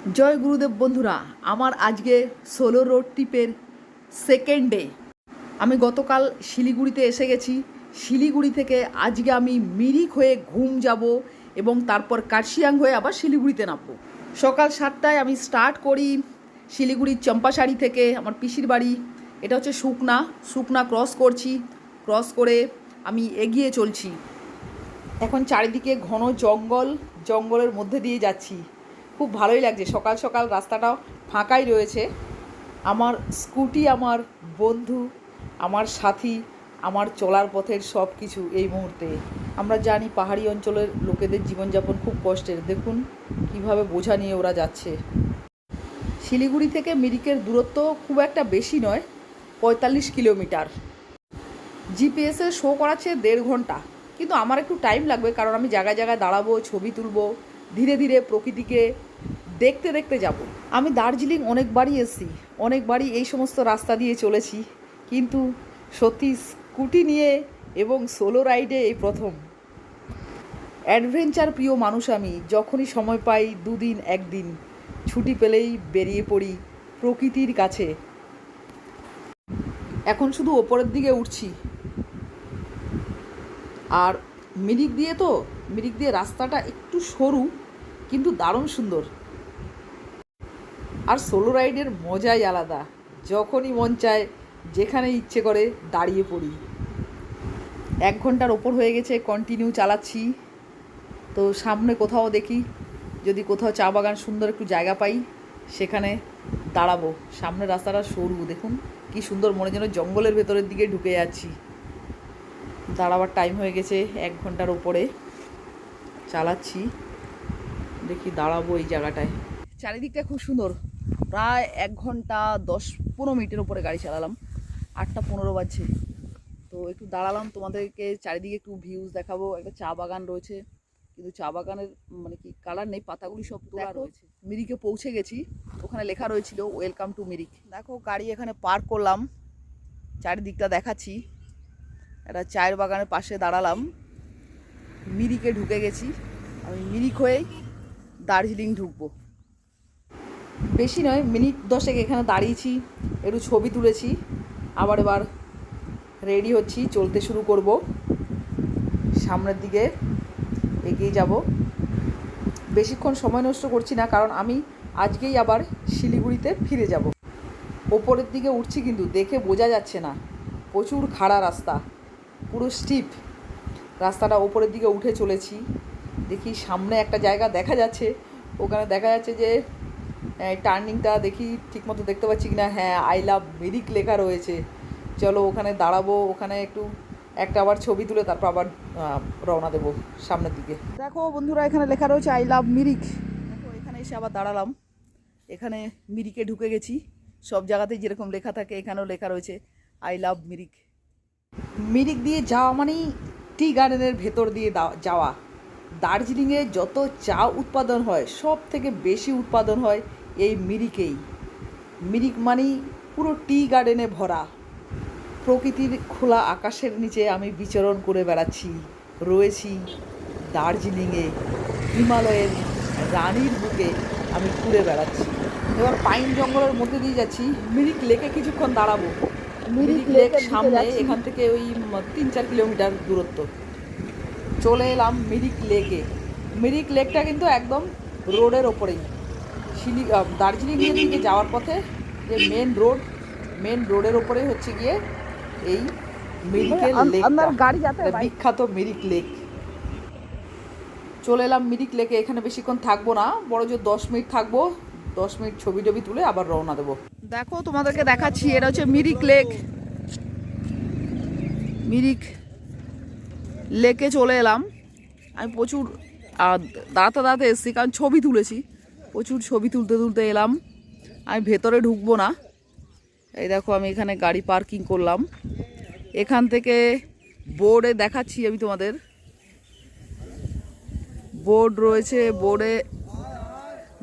জয় গুরুদেব বন্ধুরা, আমার আজকে সোলো রোড ট্রিপের সেকেন্ড ডে। আমি গতকাল শিলিগুড়িতে এসে গেছি। শিলিগুড়ি থেকে আজকে আমি মিরিক হয়ে ঘুম যাব এবং তারপর কার্শিয়াং হয়ে আবার শিলিগুড়িতে নামবো। সকাল 7টায় আমি স্টার্ট করি শিলিগুড়ির চম্পাশাড়ি থেকে, আমার পিসির বাড়ি। এটা হচ্ছে শুকনা ক্রস করছি। ক্রস করে আমি এগিয়ে চলছি। এখন চারিদিকে ঘন জঙ্গলের মধ্যে দিয়ে যাচ্ছি। খুব ভালোই লাগছে, সকাল সকাল রাস্তাটা ফাঁকাই রয়েছে। আমার স্কুটি আমার বন্ধু, আমার সাথী, আমার চলার পথের সব কিছু এই মুহূর্তে। আমরা জানি পাহাড়ি অঞ্চলের লোকেদের জীবনযাপন খুব কষ্টের। দেখুন কিভাবে বোঝা নিয়ে ওরা যাচ্ছে। শিলিগুড়ি থেকে মিরিকের দূরত্ব খুব একটা বেশি নয়, 45 কিলোমিটার। জিপিএসে শো করাচ্ছে 1.5 ঘন্টা, কিন্তু আমার একটু টাইম লাগবে, কারণ আমি জায়গায় জায়গায় দাঁড়াবো, ছবি তুলবো, ধীরে ধীরে প্রকৃতিকে দেখতে দেখতে যাব। আমি দার্জিলিং অনেকবারই এসেছি, অনেকবারই এই সমস্ত রাস্তা দিয়ে চলেছি, কিন্তু সত্যি স্কুটি নিয়ে এবং সোলো রাইডে এই প্রথম। অ্যাডভেঞ্চার প্রিয় মানুষ আমি। যখনই সময় পাই 2 দিন 1 দিন ছুটি পেলেই বেরিয়ে পড়ি প্রকৃতির কাছে। এখন শুধু ওপরের দিকে উঠছি। আর মিরিক দিয়ে রাস্তাটা একটু সরু, কিন্তু দারুণ সুন্দর। আর সোলো রাইডের মজাই আলাদা। যখনই মন চায়, যেখানে ইচ্ছে করে দাঁড়িয়ে পড়ি। 1 ঘন্টার ওপর হয়ে গেছে, কন্টিনিউ চালাচ্ছি। তো সামনে কোথাও দেখি, যদি কোথাও চা বাগান সুন্দর একটু জায়গা পাই, সেখানে দাঁড়াবো। সামনের রাস্তাটা সরু, দেখুন কি সুন্দর, মনে যেন জঙ্গলের ভেতরের দিকে ঢুকে যাচ্ছি। দাঁড়াবার টাইম হয়ে গেছে, 1 ঘন্টার ওপরে চালাচ্ছি। দেখি দাঁড়াবো এই জায়গাটায়। চারিদিকটা খুব সুন্দর। প্রায় 1 ঘন্টা 10-15 মিনিটের ওপরে গাড়ি চালালাম। 8টা 15 বাজছে। তো একটু দাঁড়ালাম, তোমাদেরকে চারিদিকে একটু ভিউজ দেখাবো। একটা চা বাগান রয়েছে, কিন্তু চা বাগানের মানে কি কালার নেই, পাতাগুলি সব তোলা রয়েছে। মিরিকে পৌঁছে গেছি, ওখানে লেখা রয়েছিল ওয়েলকাম টু মিরিক। দেখো গাড়ি এখানে পার্ক করলাম, চারিদিকটা দেখাচ্ছি। একটা চায়ের বাগানের পাশে দাঁড়ালাম। মিরিকে ঢুকে গেছি। আমি মিরিক হয়েই দার্জিলিং ঢুকবো। বেশি নয়, মিনিট 10 এখানে দাঁড়িয়েছি, একটু ছবি তুলেছি। এবার রেডি হচ্ছি, চলতে শুরু করব। সামনের দিকে এগিয়ে যাব। বেশিক্ষণ সময় নষ্ট করছি না, কারণ আমি আজকেই আবার শিলিগুড়িতে ফিরে যাব। ওপরের দিকে উঠছি, কিন্তু দেখে বোঝা যাচ্ছে না, প্রচুর খাড়া রাস্তা, পুরো স্টিপ রাস্তাটা। ওপরের দিকে উঠে চলেছি। দেখি সামনে একটা জায়গা দেখা যাচ্ছে, ওখানে দেখা যাচ্ছে যে টার্নিংটা দেখি ঠিকমতো দেখতে পাচ্ছি কিনা। হ্যাঁ, আই লাভ মিরিক লেখা রয়েছে। চলো ওখানে দাঁড়াবো, ওখানে একটা আবার ছবি তুলে তারপর আবার রওনা দেবো সামনের দিকে। দেখো বন্ধুরা, এখানে লেখা রয়েছে আই লাভ মিরিক। দেখো এখানে এসে আবার দাঁড়ালাম। এখানে মিরিকে ঢুকে গেছি। সব জায়গাতেই যেরকম লেখা থাকে, এখানেও লেখা রয়েছে আই লাভ মিরিক। মিরিক দিয়ে যাওয়া মানেই টি গার্ডেনের ভেতর দিয়ে যাওয়া। দার্জিলিংয়ে যত চা উৎপাদন হয়, সব থেকে বেশি উৎপাদন হয় এই মিরিকেই। মিরিক মানেই পুরো টি গার্ডেনে ভরা। প্রকৃতির খোলা আকাশের নিচে আমি বিচরণ করে বেড়াচ্ছি। রয়েছি দার্জিলিংয়ে, হিমালয়ের রানীর বুকে আমি ঘুরে বেড়াচ্ছি। এবার পাইন জঙ্গলের মধ্যে দিয়ে যাচ্ছি। মিরিক লেকে কিছুক্ষণ দাঁড়াবো। মিরিক লেক সামনে, এখান থেকে ওই 3-4 কিলোমিটার দূরত্ব। চলে এলাম মিরিক লেকে। মিরিক লেকটা কিন্তু একদম রোডের ওপরেই। দার্জিলিংয়ের দিকে যাওয়ার পথে যে মেন রোডের ওপরে হচ্ছে গিয়ে এই মিরিকের লেকটা, বিখ্যাত মিরিক লেক। চলে এলাম মিরিক লেকে। এখানে বেশিক্ষণ থাকবো না, বড় জোর 10 মিনিট থাকবো। 10 মিনিট ছবি টবি তুলে আবার রওনা দেবো। দেখো তোমাদেরকে দেখাচ্ছি, এটা হচ্ছে মিরিক লেক। মিরিক লেকে চলে এলাম। আমি প্রচুর দাঁড়াতে এসেছি, কারণ ছবি তুলেছি। প্রচুর ছবি তুলতে এলাম। আমি ভেতরে ঢুকবো না। এই দেখো আমি এখানে গাড়ি পার্কিং করলাম। এখান থেকে বোর্ডে দেখাচ্ছি আমি তোমাদের। বোর্ড রয়েছে, বোর্ডে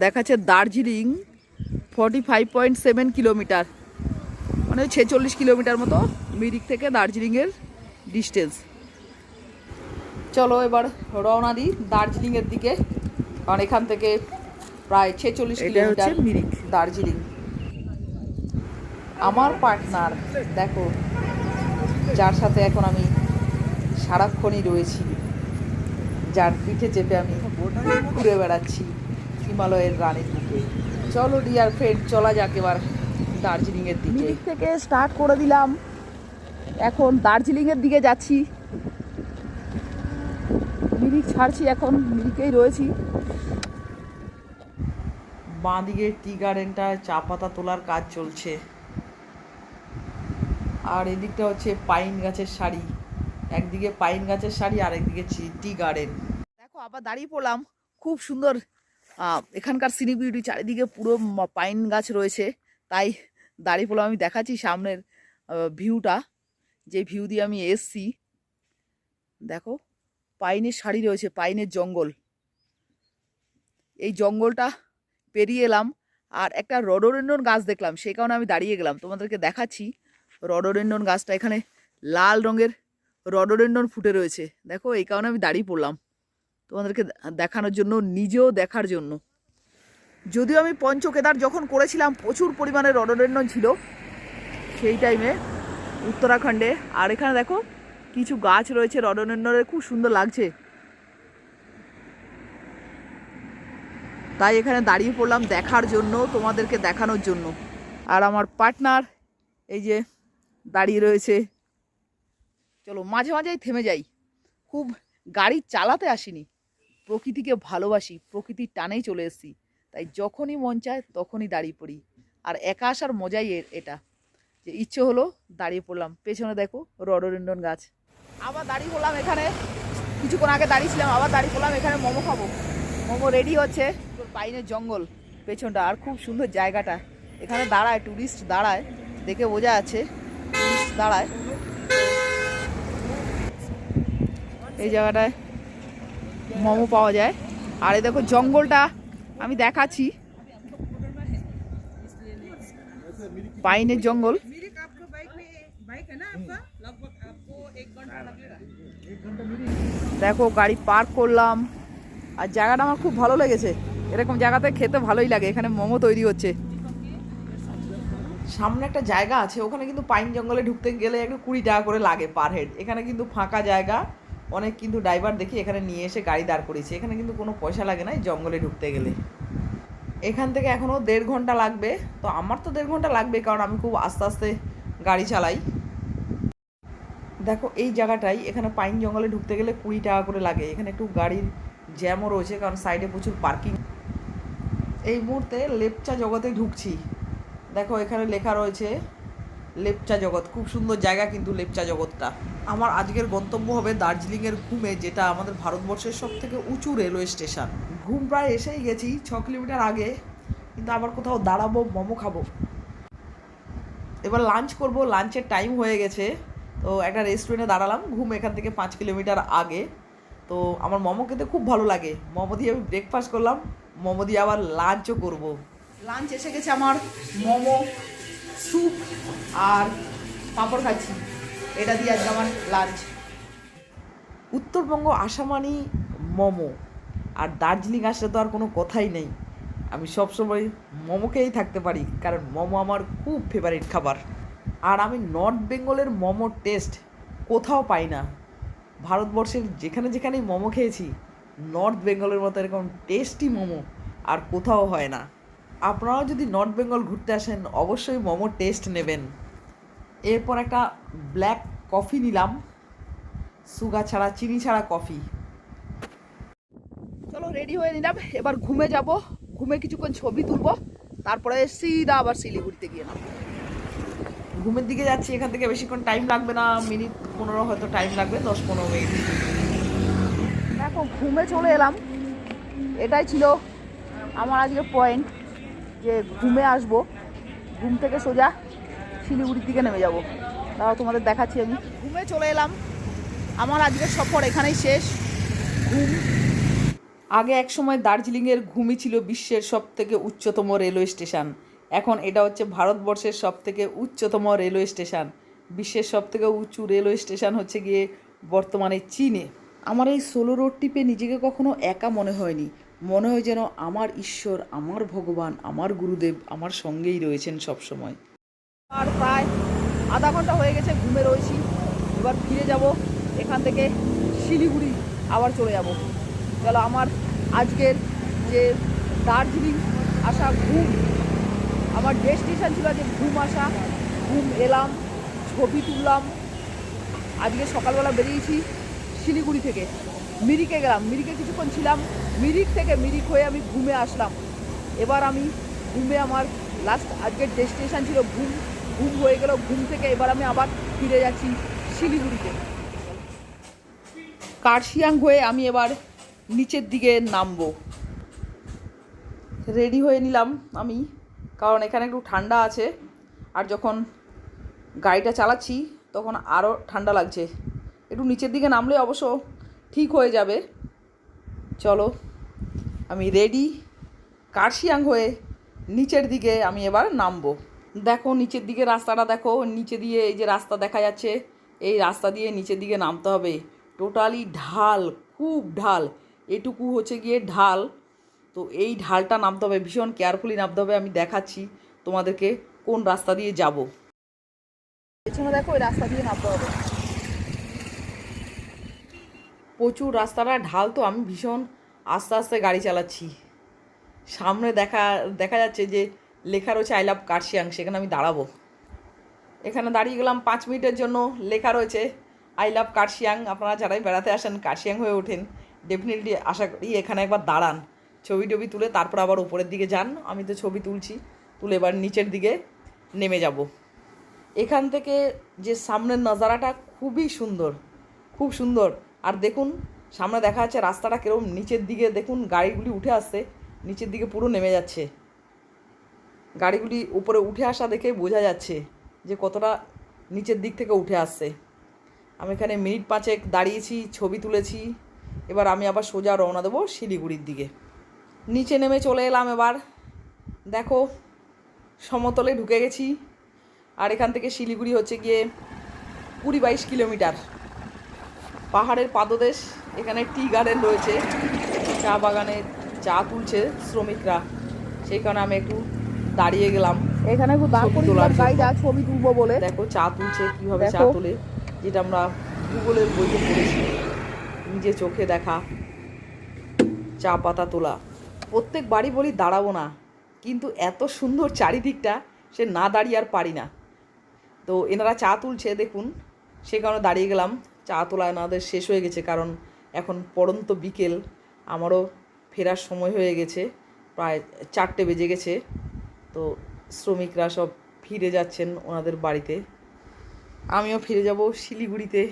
দেখাচ্ছে দার্জিলিং 45.7 কিলোমিটার, মানে 46 কিলোমিটার মতো মিরিক থেকে দার্জিলিংয়ের ডিস্টেন্স। চলো এবার রওনা দিই দার্জিলিংয়ের দিকে, কারণ এখান থেকে প্রায় 46 এটা হচ্ছে কিলোমিটার মিরিক। দার্জিলিং। আমার পার্টনার দেখো, যার সাথে এখন আমি সারাক্ষণই রয়েছি, যার পিঠে চেপে আমি ঘুরে বেড়াচ্ছি হিমালয়ের রানীর বুকে। চলো ডিয়ার ফ্রেন্ড, চলা যাক এবার দার্জিলিংয়ের দিকে। মিরিক থেকে স্টার্ট করে দিলাম, এখন দার্জিলিংয়ের দিকে যাচ্ছি। মিরিক ছাড়ছি, এখন মিরিকেই রয়েছি। বাঁ দিকে টি গার্ডেনটায় চা পাতা তোলার কাজ চলছে, আর এদিকটা হচ্ছে পাইন গাছের সারি। একদিকে পাইন গাছের সারি আর একদিকে টি গার্ডেন। দেখো আবার দাঁড়িয়ে পড়লাম, খুব সুন্দর এখানকার সিনিক বিউটি, চারিদিকে পুরো পাইন গাছ রয়েছে, তাই দাঁড়িয়ে পড়লাম। আমি দেখাচ্ছি সামনের ভিউটা, যে ভিউ দিয়ে আমি এসছি। দেখো পাইনের সারি রয়েছে, পাইনের জঙ্গল। এই জঙ্গলটা পেরিয়ে এলাম, আর একটা রডোডেন্ড্রন গাছ দেখলাম, সেই কারণে আমি দাঁড়িয়ে গেলাম। তোমাদেরকে দেখাচ্ছি রডোডেন্ড্রন গাছটা, এখানে লাল রঙের রডোডেন্ড্রন ফুটে রয়েছে। দেখো এই কারণে আমি দাঁড়িয়ে পড়লাম তোমাদেরকে দেখানোর জন্য, নিজেও দেখার জন্য। যদিও আমি পঞ্চকেদার যখন করেছিলাম প্রচুর পরিমাণে রডোডেন্ড্রন ছিল সেই টাইমে উত্তরাখণ্ডে। আর এখানে দেখো কিছু গাছ রয়েছে রডোডেন্ড্রনের, খুব সুন্দর লাগছে, তাই এখানে দাঁড়িয়ে পড়লাম দেখার জন্য, তোমাদেরকে দেখানোর জন্য। আর আমার পার্টনার এই যে দাঁড়িয়ে রয়েছে। চলো মাঝে মাঝেই থেমে যাই, খুব গাড়ি চালাতে আসিনি, প্রকৃতিকে ভালোবাসি, প্রকৃতির টানেই চলে এসেছি, তাই যখনই মন চায় তখনই দাঁড়িয়ে পড়ি। আর একা আসার মজাই এটা, যে ইচ্ছে হলো দাঁড়িয়ে পড়লাম। পেছনে দেখো রডোডেন্ড্রন গাছ। আবার দাঁড়িয়ে পড়লাম এখানে, কিছুক্ষণ আগে দাঁড়িয়েছিলাম, আবার দাঁড়িয়ে পড়লাম এখানে মোমো খাবো। মোমো রেডি হচ্ছে। পাইনের জঙ্গল পেছনটা, আর খুব সুন্দর জায়গাটা। এখানে দাঁড়ায় টুরিস্ট, দাঁড়ায়, দেখে বোঝা যাচ্ছে টুরিস্ট দাঁড়ায় এই জায়গাটায়, মোমো পাওয়া যায়। আর এই দেখো জঙ্গলটা আমি দেখাচ্ছি, পাইনের জঙ্গল। দেখো গাড়ি পার্ক করলাম, আর জায়গাটা আমার খুব ভালো লেগেছে। এরকম জায়গাতে খেতে ভালোই লাগে। এখানে মোমো তৈরি হচ্ছে। সামনে একটা জায়গা আছে, ওখানে কিন্তু পাইন জঙ্গলে ঢুকতে গেলে একটু 20 টাকা করে লাগে পার হেড। এখানে কিন্তু ফাঁকা জায়গা, অনেক কিন্তু ড্রাইভার দেখি এখানে নিয়ে এসে গাড়ি দাঁড় করিয়েছে। এখানে কিন্তু কোনো পয়সা লাগে না এই জঙ্গলে ঢুকতে গেলে। এখান থেকে এখনও 1.5 ঘন্টা লাগবে। তো আমার তো 1.5 ঘন্টা লাগবে, কারণ আমি খুব আস্তে আস্তে গাড়ি চালাই। দেখো এই জায়গাটাই, এখানে পাইন জঙ্গলে ঢুকতে গেলে 20 টাকা করে লাগে। এখানে একটু গাড়ির জ্যামও রয়েছে, কারণ সাইডে প্রচুর পার্কিং। এই মুহূর্তে লেপচা জগতে ঢুকছি। দেখো এখানে লেখা রয়েছে লেপচা জগৎ, খুব সুন্দর জায়গা কিন্তু লেপচা জগৎটা। আমার আজকের গন্তব্য হবে দার্জিলিংয়ের ঘুমে, যেটা আমাদের ভারতবর্ষের সবথেকে উঁচু রেলওয়ে স্টেশন। ঘুম প্রায় এসেই গেছি, 6 কিলোমিটার আগে, কিন্তু আবার কোথাও দাঁড়াবো, মোমো খাবো, এবার লাঞ্চ করব। লাঞ্চের টাইম হয়ে গেছে, তো একটা রেস্টুরেন্টে দাঁড়ালাম। ঘুম এখান থেকে 5 কিলোমিটার আগে। তো আমার মোমো খেতে খুব ভালো লাগে, মোমো দিয়ে আমি ব্রেকফাস্ট করলাম, মোমো দিয়ে আবার লাঞ্চও করব। লাঞ্চ এসে গেছে আমার, মোমো, স্যুপ আর পাঁপড় খাচ্ছি, এটা দিয়ে আজকে আমার লাঞ্চ। উত্তরবঙ্গ আসা মানেই মোমো, আর দার্জিলিং আসলে তো আর কোনো কথাই নেই। আমি সবসময় মোমো খেয়েই থাকতে পারি, কারণ মোমো আমার খুব ফেভারিট খাবার। আর আমি নর্থ বেঙ্গলের মোমোর টেস্ট কোথাও পাই না। ভারতবর্ষের যেখানে যেখানেই মোমো খেয়েছি, নর্থ বেঙ্গলের মতো এরকম টেস্টি মোমো আর কোথাও হয় না। আপনারাও যদি নর্থ বেঙ্গল ঘুরতে আসেন, অবশ্যই মোমোর টেস্ট নেবেন। এরপর একটা ব্ল্যাক কফি নিলাম, সুগার ছাড়া, চিনি ছাড়া কফি। চলো রেডি হয়ে নিলাম, এবার ঘুমে যাব। ঘুমে কিছুক্ষণ ছবি তুলবো, তারপরে সিধা আবার শিলিগুড়িতে গিয়ে নাম। ঘুমের দিকে যাচ্ছি, এখান থেকে বেশিক্ষণ টাইম লাগবে না, মিনিট 15 হয়তো টাইম লাগবে, 10-15 মিনিট। দেখো ঘুমে চলে এলাম, এটাই ছিল আমার আজকে পয়েন্ট, যে ঘুমে আসবো, ঘুম থেকে সোজা শিলিগুড়ির দিকে নেমে যাব। তাও তোমাদের দেখাচ্ছি। আমি ঘুমে চলে এলাম, আমার আজকের সফর এখানেই শেষ। ঘুম। আগে এক সময় দার্জিলিংয়ের ঘুমই ছিল বিশ্বের সবথেকে উচ্চতম রেলওয়ে স্টেশন। এখন এটা হচ্ছে ভারতবর্ষের সবথেকে উচ্চতম রেলওয়ে স্টেশন। বিশ্বের সবথেকে উঁচু রেলওয়ে স্টেশন হচ্ছে গিয়ে বর্তমানে চীনে। আমার এই সোলো রোড ট্রিপে নিজেকে কখনো একা মনে হয়নি। মনে হয় যেন আমার ঈশ্বর, আমার ভগবান, আমার গুরুদেব আমার সঙ্গেই রয়েছেন সব সময়। আর প্রায় আধা ঘন্টা হয়ে গেছে ঘুমে রয়েছি। এবার ফিরে যাব এখান থেকে শিলিগুড়ি, আবার চলে যাব। চলো, আমার আজকের যে দার্জিলিং আসা ঘুম, আমার ডেস্টিনেশন ছিল যে ঘুম আসা, ঘুম এলাম, ছবি তুললাম। আজকে সকালবেলা বেরিয়েছি শিলিগুড়ি থেকে, মিরিকে গেলাম, মিরিকে কিছুক্ষণ ছিলাম, মিরিক হয়ে আমি ঘুমে আসলাম। এবার আমি ঘুমে, আমার লাস্ট আজকের ডেস্টিনেশন ছিল ঘুম, ঘুম হয়ে গেল। ঘুম থেকে এবার আমি আবার ফিরে যাচ্ছি শিলিগুড়িতে। কার্শিয়াং হয়ে আমি এবার নিচের দিকে নামবো। রেডি হয়ে নিলাম আমি, কারণ এখানে একটু ঠান্ডা আছে, আর যখন গাড়িটা চালাচ্ছি তখন আরও ঠান্ডা লাগছে। একটু নিচের দিকে নামলে অবশ্য ঠিক হয়ে যাবে। চলো, আমি রেডি। কার্শিয়াং হয়ে নিচের দিকে আমি এবার নামবো। দেখো নিচের দিকে রাস্তাটা দেখো, নিচে দিয়ে এই যে রাস্তা দেখা যাচ্ছে, এই রাস্তা দিয়ে নিচের দিকে নামতে হবে। টোটালি ঢাল, খুব ঢাল, এটুকু হচ্ছে গিয়ে ঢাল। তো এই ঢালটা নামতে হবে, ভীষণ কেয়ারফুলি নামতে হবে। আমি দেখাচ্ছি তোমাদেরকে কোন রাস্তা দিয়ে যাব। পেছনে দেখো, ওই রাস্তা দিয়ে নামতে হবে। প্রচুর রাস্তাটা ঢাল, তো আমি ভীষণ আস্তে আস্তে গাড়ি চালাচ্ছি। সামনে দেখা যাচ্ছে যে লেখা রয়েছে আই লাভ কার্শিয়াং, সেখানে আমি দাঁড়াবো। এখানে দাঁড়িয়ে গেলাম 5 মিনিটের জন্য। লেখা রয়েছে আই লাভ কার্শিয়াং। আপনারা যারাই বেড়াতে আসেন, কার্শিয়াং হয়ে ওঠেন, ডেফিনেটলি আশা করি এখানে একবার দাঁড়ান, ছবি টবি তুলে তারপর আবার উপরের দিকে যান। আমি তো ছবি তুলছি, তুলে এবার নিচের দিকে নেমে যাব। এখান থেকে যে সামনের নজারাটা খুবই সুন্দর, খুব সুন্দর। আর দেখুন সামনে দেখা যাচ্ছে রাস্তাটা কীরকম নিচের দিকে, দেখুন গাড়িগুলি উঠে আসছে, নিচের দিকে পুরো নেমে যাচ্ছে। গাড়িগুলি উপরে উঠে আসা দেখে বোঝা যাচ্ছে যে কতটা নিচের দিক থেকে উঠে আসছে। আমি এখানে মিনিট 5 দাঁড়িয়েছি, ছবি তুলেছি। এবার আমি আবার সোজা রওনা দেবো শিলিগুড়ির দিকে। নিচে নেমে চলে এলাম। এবার দেখো সমতলে ঢুকে গেছি। আর এখান থেকে শিলিগুড়ি হচ্ছে গিয়ে 20-22 কিলোমিটার। পাহাড়ের পাদদেশ, এখানে টি গার্ডেন রয়েছে, চা বাগানে চা তুলছে শ্রমিকরা, সেই কারণে আমি একটু দাঁড়িয়ে গেলাম এখানে একটু দাঁড় করিয়ে দিলাম গাড়িটা, ছবি তুলবো বলে। দেখো চা তুলছে, কীভাবে চা দেখো। তোলে, যেটা আমরা গুগলের বইতে পড়েছি, নিজে চোখে দেখা চা পাতা তোলা। প্রত্যেক বাড়ি বলি দাঁড়াবো না, কিন্তু এত সুন্দর চারিদিকটা, সে না দাঁড়িয়ে আর পারি না। তো এনারা চা তুলছে দেখুন, সে কারণে দাঁড়িয়ে গেলাম। চা তোলা এনাদের শেষ হয়ে গেছে, কারণ এখন পড়ন্ত বিকেল, আমারও ফেরার সময় হয়ে গেছে, প্রায় 4টে বেজে গেছে। তো শ্রমিকরা সব ফিরে যাচ্ছেন ওনাদের বাড়িতে, আমিও ফিরে যাব শিলিগুড়িতে,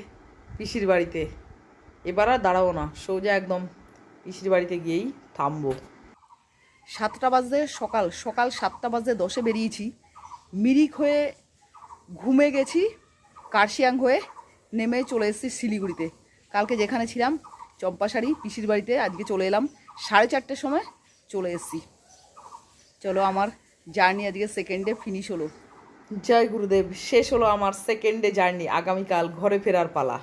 পিসির বাড়িতে। এবার আর দাঁড়াবো না, সোজা একদম পিসির বাড়িতে গিয়েই থামবো। 7টা বাজে, সকাল 7টা বাজে 10 বেরিয়েছি। মিরিক হয়ে ঘুমে গেছি, কার্শিয়াং হয়ে নেমে চলে এসেছি শিলিগুড়িতে। কালকে যেখানে ছিলাম চম্পাশাড়ি পিসির বাড়িতে, আজকে চলে এলাম 4:30টার সময় চলে এসেছি। চলো, আমার জার্নি আজকে 2nd ডে ফিনিশ হলো। জয় গুরুদেব, শেষ হলো আমার 2nd ডে জার্নি। আগামীকাল ঘরে ফেরার পালা।